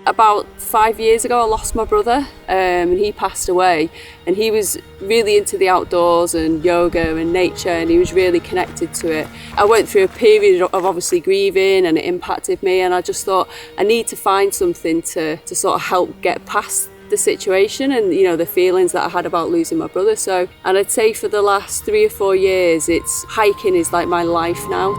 About 5 years ago I lost my brother, and he passed away, and he was really into the outdoors and yoga and nature, and he was really connected to it. I went through a period of obviously grieving, and it impacted me, and I just thought I need to find something to sort of help get past the situation and, you know, the feelings that I had about losing my brother. So, and I'd say for the last 3 or 4 years, hiking is like my life now.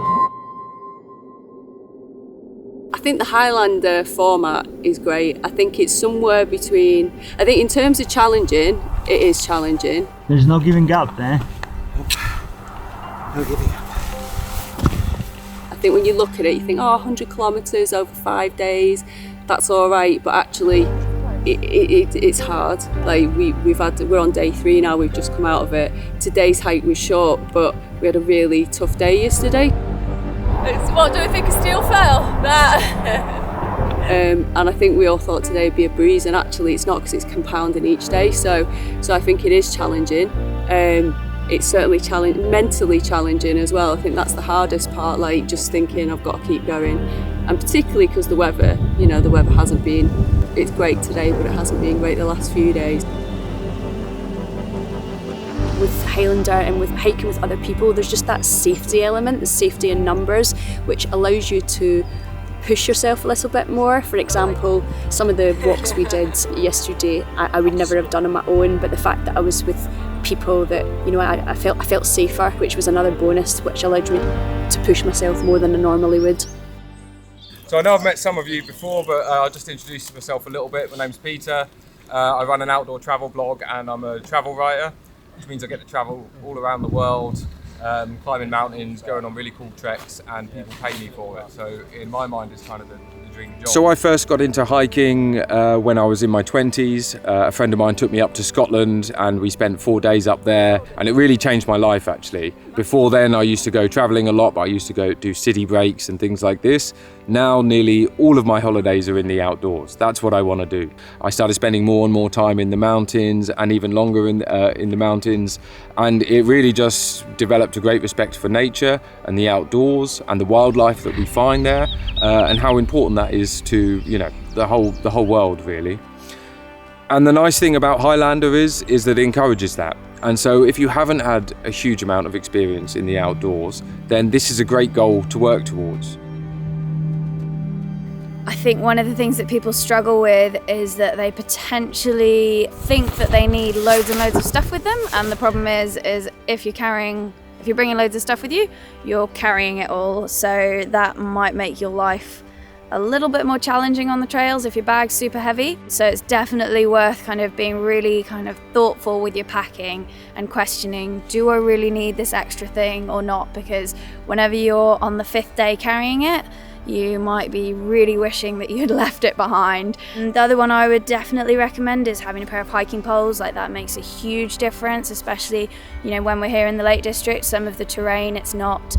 I think the Highlander format is great. I think it's somewhere between, I think in terms of challenging, it is challenging. There's no giving up there. No giving up. I think when you look at it, you think, oh, 100 kilometres over 5 days, that's all right, but actually it's hard. Like we're on day 3 now, we've just come out of it. Today's hike was short, but we had a really tough day yesterday. What do we think of steel fell? And I think we all thought today would be a breeze, and actually it's not, because it's compounding each day. So I think it is challenging. It's certainly mentally challenging as well. I think that's the hardest part, like just thinking I've got to keep going. And particularly because the weather, you know, the weather hasn't been, it's great today, but it hasn't been great the last few days. With Highlander and with hiking with other people, there's just that safety element, the safety in numbers, which allows you to push yourself a little bit more. For example, some of the walks we did yesterday, I would never have done on my own, but the fact that I was with people that, you know, I felt safer, which was another bonus, which allowed me to push myself more than I normally would. So I know I've met some of you before, but I'll just introduce myself a little bit. My name's Peter. I run an outdoor travel blog, and I'm a travel writer, which means I get to travel all around the world, climbing mountains, going on really cool treks, and people pay me for it. So in my mind, it's kind of the dream job. So I first got into hiking when I was in my 20s. A friend of mine took me up to Scotland, and we spent 4 days up there, and it really changed my life actually. Before then I used to go traveling a lot, but I used to go do city breaks and things like this. Now nearly all of my holidays are in the outdoors. That's what I want to do. I started spending more and more time in the mountains, and even longer in the mountains, and it really just developed a great respect for nature and the outdoors and the wildlife that we find there, and how important that is to, you know, the whole world really. And the nice thing about Highlander is that it encourages that. And so if you haven't had a huge amount of experience in the outdoors, then this is a great goal to work towards. I think one of the things that people struggle with is that they potentially think that they need loads and loads of stuff with them, and the problem is if you're bringing loads of stuff with you, you're carrying it all, so that might make your life a little bit more challenging on the trails if your bag's super heavy. So it's definitely worth kind of being really kind of thoughtful with your packing and questioning, do I really need this extra thing or not? Because whenever you're on the 5th day carrying it, you might be really wishing that you'd left it behind. And the other one I would definitely recommend is having a pair of hiking poles. Like, that makes a huge difference, especially, you know, when we're here in the Lake District, some of the terrain, it's not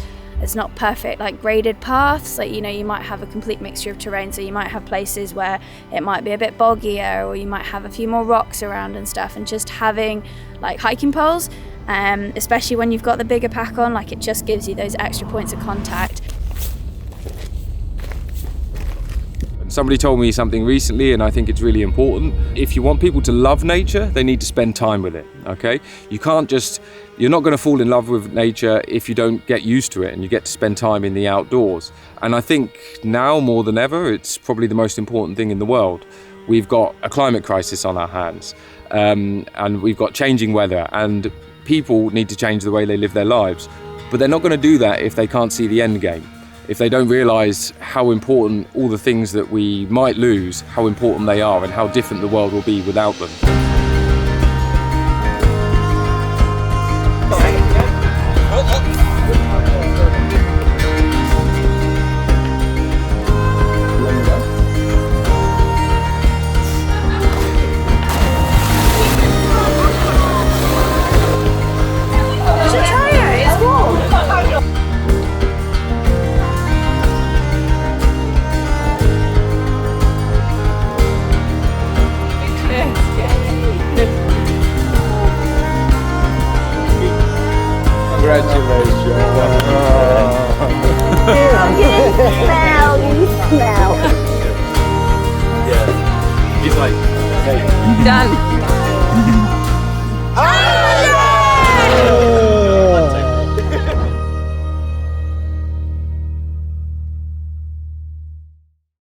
perfect, like graded paths. Like, you know, you might have a complete mixture of terrain, so you might have places where it might be a bit boggier, or you might have a few more rocks around and stuff, and just having like hiking poles, especially when you've got the bigger pack on, like, it just gives you those extra points of contact. Somebody told me something recently, and I think it's really important. If you want people to love nature, they need to spend time with it, okay? You're not going to fall in love with nature if you don't get used to it and you get to spend time in the outdoors. And I think now more than ever, it's probably the most important thing in the world. We've got a climate crisis on our hands, and we've got changing weather, and people need to change the way they live their lives. But they're not going to do that if they can't see the end game. If they don't realise how important all the things that we might lose, how important they are, and how different the world will be without them. You smell. Yeah. Right. Okay. Done.